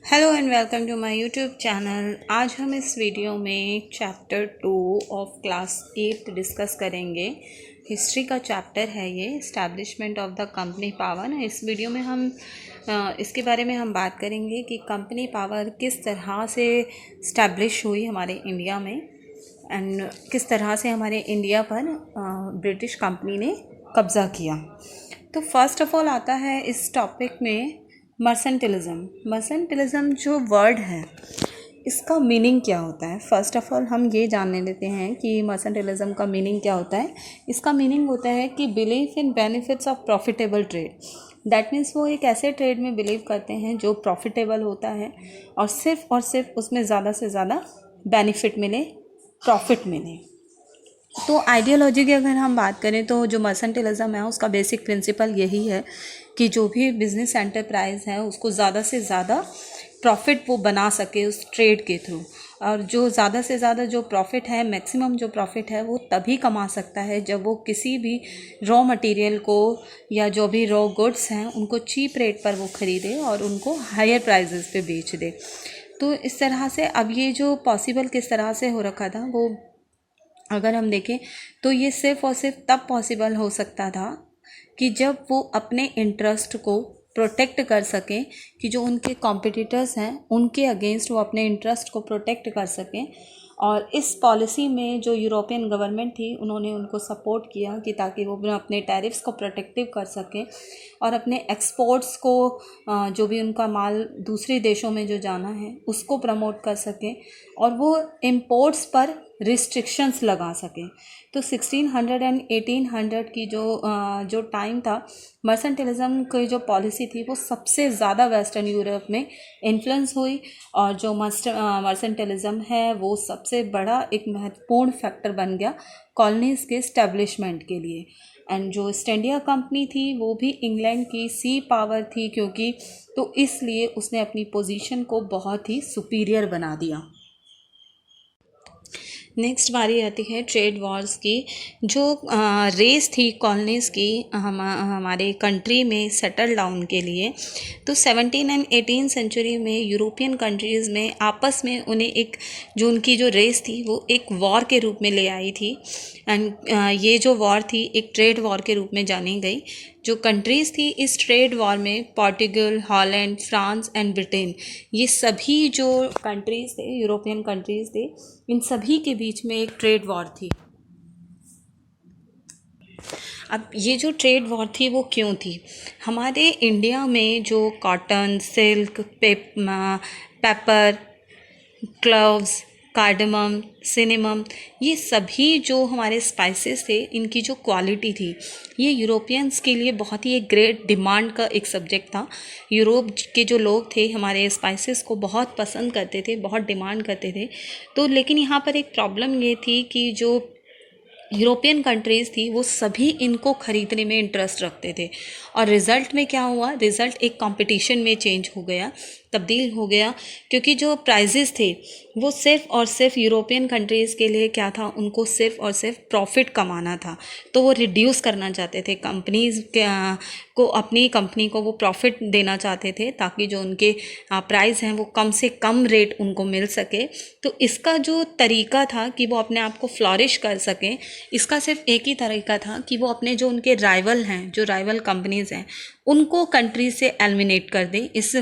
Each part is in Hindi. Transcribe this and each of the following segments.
Hello and welcome to my YouTube channel. आज हम इस वीडियो में चैप्टर 2 ऑफ क्लास 8 डिस्कस करेंगे। हिस्ट्री का चैप्टर है ये, establishment of the company power. इस वीडियो में हम इसके बारे में हम बात करेंगे कि कंपनी पावर किस तरह से इस्टेब्लिश हुई हमारे इंडिया में एंड किस तरह से हमारे इंडिया पर ब्रिटिश कंपनी ने कब्ज़ा किया। तो फर्स्ट ऑफ ऑल आता है इस टॉपिक में मर्सेंटिलिज्म। मर्सेंटिलिज्म जो वर्ड है इसका मीनिंग क्या होता है। फर्स्ट ऑफ ऑल हम ये जानने लेते हैं कि मर्सेंटिलिज्म का मीनिंग क्या होता है। इसका मीनिंग होता है कि believe in benefits of profitable trade. That means वो एक ऐसे ट्रेड में बिलीव करते हैं जो प्रॉफिटेबल होता है और सिर्फ उसमें ज़्यादा से ज़्यादा बेनिफिट मिले, प्रॉफिट मिले। तो आइडियोलॉजी की अगर हम बात करें तो जो मर्सेंटिलिज्म है उसका बेसिक प्रिंसिपल यही है कि जो भी बिजनेस एंटरप्राइज है उसको ज़्यादा से ज़्यादा प्रॉफिट वो बना सके उस ट्रेड के थ्रू, और जो ज़्यादा से ज़्यादा जो प्रॉफिट है, मैक्सिमम जो प्रॉफिट है वो तभी कमा सकता है जब वो किसी भी रॉ मटेरियल को या जो भी रॉ गुड्स हैं उनको चीप रेट पर वो ख़रीदे और उनको हायर प्राइजेस पे बेच दे। तो इस तरह से अब ये जो पॉसिबल किस तरह से हो रखा था वो अगर हम देखें तो ये सिर्फ़ और सिर्फ तब पॉसिबल हो सकता था कि जब वो अपने इंटरेस्ट को प्रोटेक्ट कर सकें, कि जो उनके कॉम्पिटिटर्स हैं उनके अगेंस्ट वो अपने इंटरेस्ट को प्रोटेक्ट कर सकें। और इस पॉलिसी में जो यूरोपियन गवर्नमेंट थी उन्होंने उनको सपोर्ट किया कि ताकि वो अपने टैरिफ्स को प्रोटेक्टिव कर सकें और अपने एक्सपोर्ट्स को जो भी उनका माल दूसरे देशों में जो जाना है उसको प्रमोट कर सकें और वो इम्पोर्ट्स पर रिस्ट्रिक्शंस लगा सकें। तो 1600 एंड 1800 की जो टाइम था, मर्सेंटिलिज्म की जो पॉलिसी थी वो सबसे ज़्यादा वेस्टर्न यूरोप में इन्फ्लुएंस हुई और जो मर्सेंटिलिज्म है वो सबसे बड़ा एक महत्वपूर्ण फैक्टर बन गया कॉलोनीज़ के इस्टेब्लिशमेंट के लिए। एंड जो ईस्ट इंडिया कंपनी थी वो भी इंग्लैंड की सी पावर थी क्योंकि, तो इसलिए उसने अपनी पोजीशन को बहुत ही सुपीरियर बना दिया। नेक्स्ट बारी आती है ट्रेड वॉर्स की। जो रेस थी कॉलोनीज़ की हमारे कंट्री में सेटल डाउन के लिए, तो 17 एंड 18 सेंचुरी में यूरोपियन कंट्रीज़ में आपस में उन्हें एक जो उनकी जो रेस थी वो एक वॉर के रूप में ले आई थी। एंड ये जो वॉर थी एक ट्रेड वॉर के रूप में जानी गई। जो कंट्रीज़ थी इस ट्रेड वॉर में Portugal, Holland, France and Britain, ये सभी जो कंट्रीज़ थे, यूरोपियन कंट्रीज़ थे, इन सभी के बीच में एक ट्रेड वॉर थी। अब ये जो ट्रेड वॉर थी वो क्यों थी? हमारे इंडिया में जो cotton, silk, paper, cloves, cardamom, cinnamon, ये सभी जो हमारे स्पाइसेस थे इनकी जो क्वालिटी थी ये यूरोपियंस के लिए बहुत ही एक ग्रेट डिमांड का एक सब्जेक्ट था। यूरोप के जो लोग थे हमारे स्पाइसेस को बहुत पसंद करते थे, बहुत डिमांड करते थे। तो लेकिन यहाँ पर एक प्रॉब्लम ये थी कि जो यूरोपियन कंट्रीज़ थी वो सभी इनको ख़रीदने में इंटरेस्ट रखते थे और रिज़ल्ट में क्या हुआ, रिज़ल्ट एक कंपटीशन में चेंज हो गया, तब्दील हो गया, क्योंकि जो प्राइजेस थे वो सिर्फ़ और सिर्फ यूरोपियन कंट्रीज़ के लिए क्या था, उनको सिर्फ़ और सिर्फ प्रॉफिट कमाना था। तो वो रिड्यूस करना चाहते थे कंपनीज़ को, अपनी कंपनी को वो प्रॉफिट देना चाहते थे ताकि जो उनके प्राइस हैं वो कम से कम रेट उनको मिल सके। तो इसका जो तरीका था कि वो अपने आप को फ्लॉरिश कर सकें, इसका सिर्फ एक ही तरीका था कि वो अपने जो उनके राइवल हैं, जो राइवल कंपनीज़ हैं, उनको कंट्री से एलिमिनेट कर दें, इस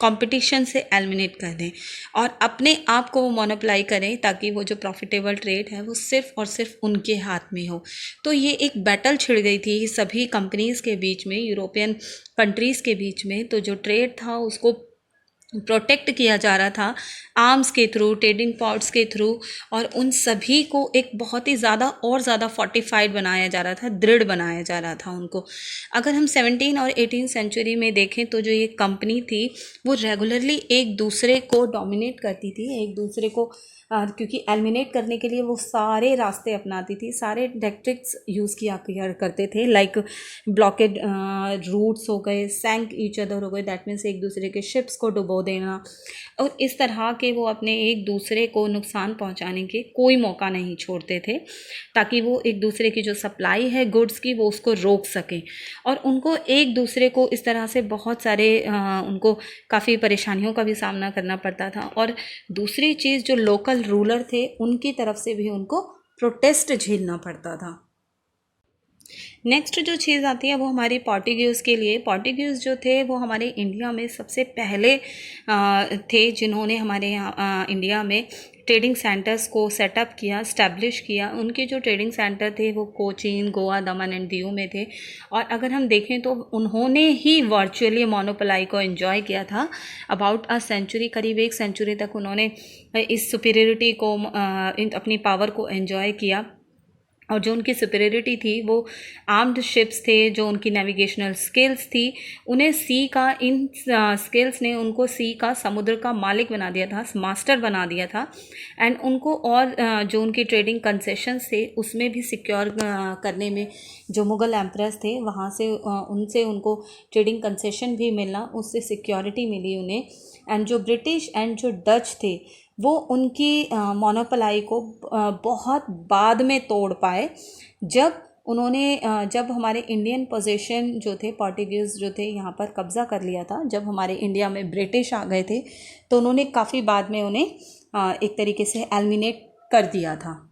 कंपटीशन से एलिमिनेट कर दें और अपने आप को वो मोनोपोलाई करें ताकि वो जो प्रॉफिटेबल ट्रेड है वो सिर्फ और सिर्फ उनके हाथ में हो। तो ये एक बैटल छिड़ गई थी सभी कंपनीज़ के बीच में, यूरोपियन कंट्रीज़ के बीच में। तो जो ट्रेड था उसको प्रोटेक्ट किया जा रहा था आर्म्स के थ्रू, ट्रेडिंग पोर्ट्स के थ्रू, और उन सभी को एक बहुत ही ज़्यादा और ज़्यादा फोर्टिफाइड बनाया जा रहा था, दृढ़ बनाया जा रहा था उनको। अगर हम 17 और 18 सेंचुरी में देखें तो जो ये कंपनी थी वो रेगुलरली एक दूसरे को डोमिनेट करती थी, एक दूसरे को क्योंकि एलिमिनेट करने के लिए वो सारे रास्ते अपनाती थी, सारे टैक्टिक्स यूज़ किया करते थे, लाइक ब्लॉकेड रूट्स हो गए, सैंक ईच अदर हो गए, दैट मीन्स एक दूसरे के शिप्स को डुबो खो देना, और इस तरह के वो अपने एक दूसरे को नुकसान पहुंचाने के कोई मौका नहीं छोड़ते थे, ताकि वो एक दूसरे की जो सप्लाई है गुड्स की वो उसको रोक सकें। और उनको एक दूसरे को इस तरह से बहुत सारे उनको काफ़ी परेशानियों का भी सामना करना पड़ता था। और दूसरी चीज़, जो लोकल रूलर थे उनकी तरफ से भी उनको प्रोटेस्ट झेलना पड़ता था। नेक्स्ट जो चीज़ आती है वो हमारी पोर्टुगीज़ के लिए। पोर्टुगीज़ जो थे वो हमारे इंडिया में सबसे पहले थे जिन्होंने हमारे यहाँ इंडिया में ट्रेडिंग सेंटर्स को सेटअप किया, स्टैब्लिश किया। उनके जो ट्रेडिंग सेंटर थे वो कोचीन, गोवा, दमन एंड दीव में थे। और अगर हम देखें तो उन्होंने ही वर्चुअली मोनोपोलाई को एंजॉय किया था। अबाउट अ सेंचुरी, करीब 1 सेंचुरी तक उन्होंने इस सुपीरियरिटी को अपनी पावर को एंजॉय किया। और जो उनकी सुपीरियरिटी थी वो आर्म्ड शिप्स थे, जो उनकी नेविगेशनल स्किल्स थी, उन्हें सी का, इन स्किल्स ने उनको सी का, समुद्र का मालिक बना दिया था, मास्टर बना दिया था। एंड उनको और जो उनकी ट्रेडिंग कंसेशंस थे उसमें भी सिक्योर करने में जो मुग़ल एम्परर्स थे वहाँ से उनसे उनको ट्रेडिंग कंसेशन भी मिलना, उससे सिक्योरिटी मिली उन्हें। एंड जो ब्रिटिश एंड जो डच थे वो उनकी मोनोपोलाई को बहुत बाद में तोड़ पाए, जब उन्होंने जब हमारे इंडियन पोजीशन जो थे, पोर्टुगीज़ जो थे यहाँ पर कब्ज़ा कर लिया था। जब हमारे इंडिया में ब्रिटिश आ गए थे तो उन्होंने काफ़ी बाद में उन्हें एक तरीके से एलिमिनेट कर दिया था।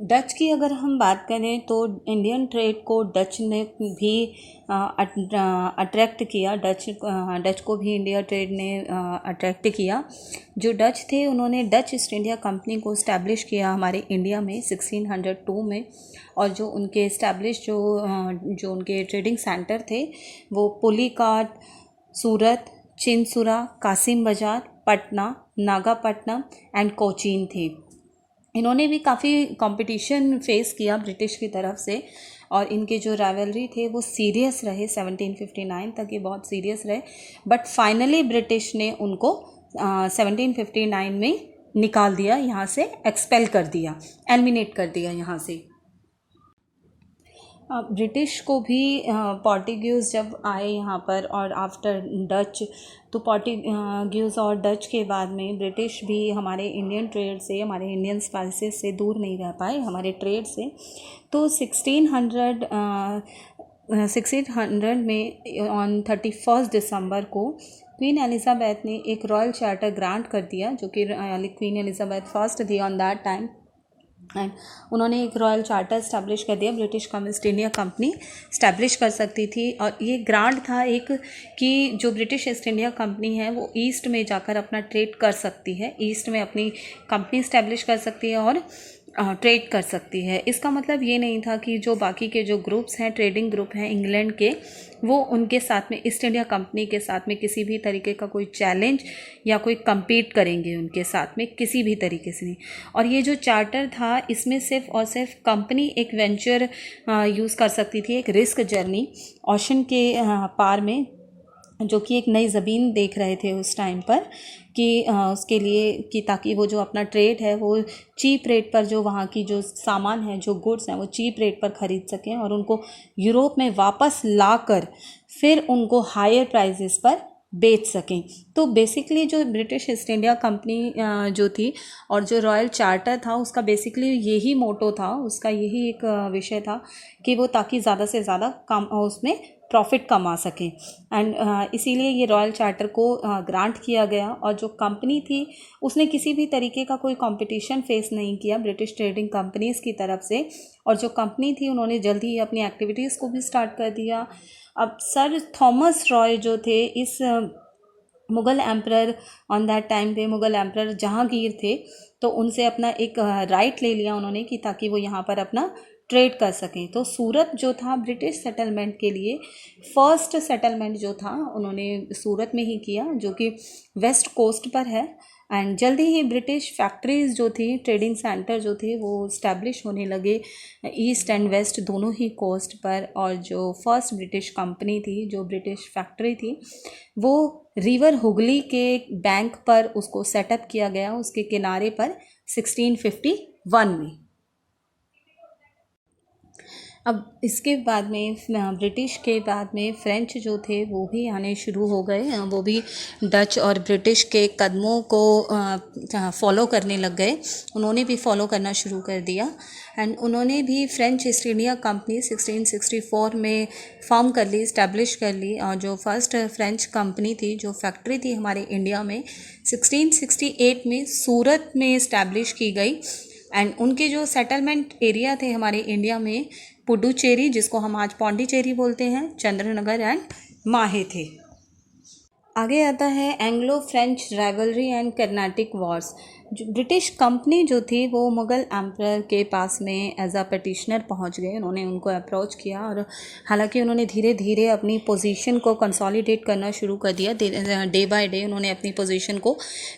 डच की अगर हम बात करें तो इंडियन ट्रेड को डच ने भी अट्रैक्ट किया। डच को भी इंडिया ट्रेड ने अट्रैक्ट किया। जो डच थे उन्होंने डच ईस्ट इंडिया कंपनी को इस्टेब्लिश किया हमारे इंडिया में 1602 में। और जो उनके इस्टेब्लिश जो उनके ट्रेडिंग सेंटर थे वो पुलिकाट, सूरत, चिनसुरा, कासिम बाज़ार, पटना, नागापट्टनम एंड कोचीन थे। इन्होंने भी काफ़ी कंपटीशन फेस किया ब्रिटिश की तरफ से, और इनके जो राइवलरी थे वो सीरियस रहे 1759 तक, ये बहुत सीरियस रहे। बट फाइनली ब्रिटिश ने उनको 1759 में निकाल दिया, यहाँ से एक्सपेल कर दिया, एलिमिनेट कर दिया यहाँ से। ब्रिटिश को भी पोर्टुगीज़ जब आए यहाँ पर और आफ्टर डच, तो पोर्टुगीज़ और डच के बाद में ब्रिटिश भी हमारे इंडियन ट्रेड से, हमारे इंडियन स्पाइसेस से दूर नहीं रह पाए, हमारे ट्रेड से। तो 1600 में ऑन 31 दिसंबर को क्वीन एलिज़ाबेथ ने एक रॉयल चार्टर ग्रांट कर दिया, जो कि क्वीन एलिज़ाबेथ फर्स्ट थी ऑन दैट टाइम। एंड उन्होंने एक रॉयल चार्टर इस्टेब्लिश कर दिया, British east India company establish कर सकती थी। और ये ग्रांट था एक कि जो ब्रिटिश ईस्ट इंडिया कंपनी है वो ईस्ट में जाकर अपना ट्रेड कर सकती है, ईस्ट में अपनी कंपनी इस्टेब्लिश कर सकती है और ट्रेड कर सकती है। इसका मतलब ये नहीं था कि जो बाकी के जो ग्रुप्स हैं, ट्रेडिंग ग्रुप हैं इंग्लैंड के, वो उनके साथ में ईस्ट इंडिया कंपनी के साथ में किसी भी तरीके का कोई चैलेंज या कोई कम्पीट करेंगे उनके साथ में, किसी भी तरीके से नहीं। और ये जो चार्टर था इसमें सिर्फ और सिर्फ कंपनी एक वेंचर यूज़ कर सकती थी, एक रिस्क जर्नी ओशन के पार में, जो कि एक नई ज़मीन देख रहे थे उस टाइम पर, कि उसके लिए कि ताकि वो जो अपना ट्रेड है वो चीप रेट पर, जो वहाँ की जो सामान है, जो गुड्स हैं, वो चीप रेट पर ख़रीद सकें और उनको यूरोप में वापस लाकर फिर उनको हायर प्राइसेस पर बेच सकें। तो बेसिकली जो ब्रिटिश ईस्ट इंडिया कंपनी जो थी और जो रॉयल चार्टर था उसका बेसिकली यही मोटो था, उसका यही एक विषय था कि वो ताकि ज़्यादा से ज़्यादा कम उसमें प्रॉफिट कमा सकें। एंड इसीलिए ये रॉयल चार्टर को ग्रांट किया गया। और जो कंपनी थी उसने किसी भी तरीके का कोई कंपटीशन फेस नहीं किया ब्रिटिश ट्रेडिंग कंपनीज़ की तरफ से। और जो कंपनी थी उन्होंने जल्दी ही अपनी एक्टिविटीज़ को भी स्टार्ट कर दिया। अब सर थॉमस रॉय जो थे, इस Mughal emperor on that time पे, मुग़ल एम्परर जहांगीर थे, तो उनसे अपना एक राइट ले लिया उन्होंने कि ताकि वो यहाँ पर अपना ट्रेड कर सकें। तो सूरत जो था ब्रिटिश सेटलमेंट के लिए फर्स्ट सेटलमेंट जो था उन्होंने सूरत में ही किया, जो कि वेस्ट कोस्ट पर है। एंड जल्दी ही ब्रिटिश फैक्ट्रीज़ जो थी, ट्रेडिंग सेंटर जो थे, वो इस्टेब्लिश होने लगे ईस्ट एंड वेस्ट दोनों ही कोस्ट पर। और जो फर्स्ट ब्रिटिश कंपनी थी, जो ब्रिटिश फैक्ट्री थी, वो रिवर हुगली के बैंक पर उसको सेटअप किया गया, उसके किनारे पर 1651 में। अब इसके बाद में ब्रिटिश के बाद में फ्रेंच जो थे वो भी आने शुरू हो गए, वो भी डच और ब्रिटिश के कदमों को फॉलो करने लग गए। उन्होंने भी फॉलो करना शुरू कर दिया एंड उन्होंने भी फ्रेंच ईस्ट इंडिया कंपनी 1664 में फॉर्म कर ली, इस्टेब्लिश कर ली। और जो फर्स्ट फ्रेंच कंपनी थी, जो फैक्ट्री थी हमारे इंडिया में, 1668 में सूरत में इस्टेब्लिश की गई। एंड उनके जो सेटलमेंट एरिया थे हमारे इंडिया में, पुडुचेरी, जिसको हम आज पौंडीचेरी बोलते हैं, चंद्रनगर एंड माहे थे। आगे आता है Anglo French rivalry and Carnatic Wars. जो ब्रिटिश कंपनी जो थी वो मुग़ल एम्परर के पास में एज अ पटिशनर पहुंच गए। उन्होंने उनको अप्रोच किया और हालांकि उन्होंने धीरे धीरे अपनी पोजीशन को कंसोलिडेट करना शुरू कर दिया। डे बाय डे उन्होंने अपनी पोजीशन को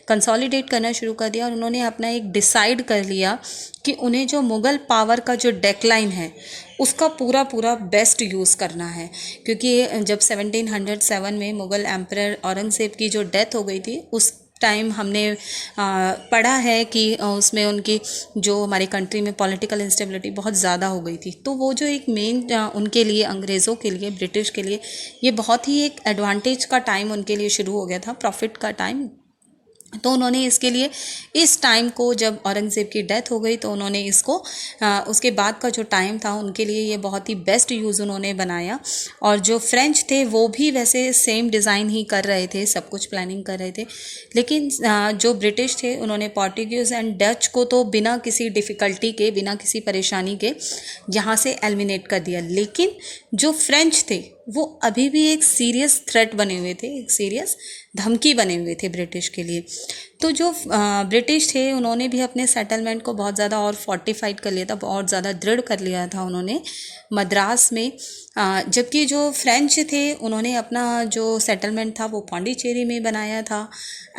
कंसोलिडेट करना शुरू कर दिया और उन्होंने अपना एक डिसाइड कर लिया कि उन्हें जो मुग़ल पावर का जो डेक्लाइन है उसका पूरा पूरा बेस्ट यूज़ करना है। क्योंकि जब 1707 में मुग़ल एम्परर औरंगज़ेब की जो डेथ हो गई थी, उस टाइम हमने पढ़ा है कि उसमें उनकी जो हमारी कंट्री में पॉलिटिकल इंस्टेबिलिटी बहुत ज़्यादा हो गई थी। तो वो जो एक मेन उनके लिए, अंग्रेज़ों के लिए, ब्रिटिश के लिए ये बहुत ही एक एडवांटेज का टाइम उनके लिए शुरू हो गया था, प्रॉफिट का टाइम। तो उन्होंने इसके लिए इस टाइम को, जब औरंगज़ेब की डेथ हो गई तो उन्होंने इसको उसके बाद का जो टाइम था उनके लिए ये बहुत ही बेस्ट यूज़ उन्होंने बनाया। और जो फ्रेंच थे वो भी वैसे सेम डिज़ाइन ही कर रहे थे, सब कुछ प्लानिंग कर रहे थे। लेकिन जो ब्रिटिश थे उन्होंने पोर्टुगीज़ एंड डच को तो बिना किसी डिफ़िकल्टी के, बिना किसी परेशानी के यहाँ से एलिमिनेट कर दिया। लेकिन जो फ्रेंच थे वो अभी भी एक सीरियस थ्रेट बने हुए थे, एक सीरियस धमकी बने हुए थे ब्रिटिश के लिए। तो जो ब्रिटिश थे उन्होंने भी अपने सेटलमेंट को बहुत ज़्यादा और फोर्टिफाइड कर लिया था, बहुत ज़्यादा दृढ़ कर लिया था उन्होंने मद्रास में। जबकि जो फ्रेंच थे उन्होंने अपना जो सेटलमेंट था वो पौंडीचेरी में बनाया था।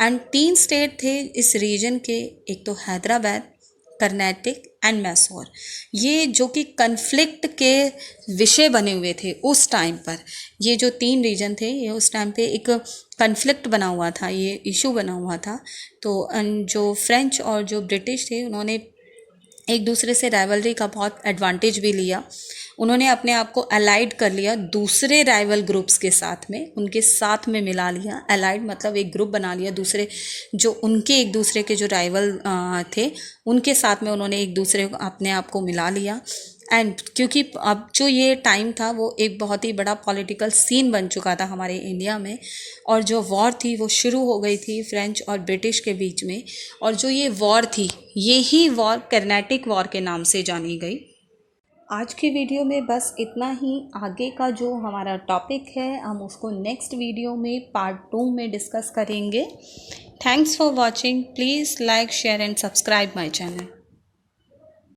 एंड 3 स्टेट थे इस रीजन के, एक तो हैदराबाद, कर्नाटक एंड मैसूर, ये जो कि कन्फ्लिक्ट के विषय बने हुए थे उस टाइम पर। ये जो 3 रीजन थे ये उस टाइम पे एक कन्फ्लिक्ट बना हुआ था, ये इशू बना हुआ था। तो जो फ्रेंच और जो ब्रिटिश थे उन्होंने एक दूसरे से राइवलरी का बहुत एडवांटेज भी लिया। उन्होंने अपने आप को अलाइड कर लिया दूसरे राइवल ग्रुप्स के साथ में, उनके साथ में मिला लिया। अलाइड मतलब एक ग्रुप बना लिया, दूसरे जो उनके एक दूसरे के जो राइवल थे उनके साथ में उन्होंने एक दूसरे को, अपने आप को मिला लिया। एंड क्योंकि अब जो ये टाइम था वो एक बहुत ही बड़ा पॉलिटिकल सीन बन चुका था हमारे इंडिया में, और जो वॉर थी वो शुरू हो गई थी फ्रेंच और ब्रिटिश के बीच में। और जो ये वॉर थी, यही वॉर कर्नाटिक वॉर के नाम से जानी गई। आज की वीडियो में बस इतना ही। आगे का जो हमारा टॉपिक है हम उसको नेक्स्ट वीडियो में पार्ट 2 में डिस्कस करेंगे। Thanks for watching. Please like, share and subscribe my channel.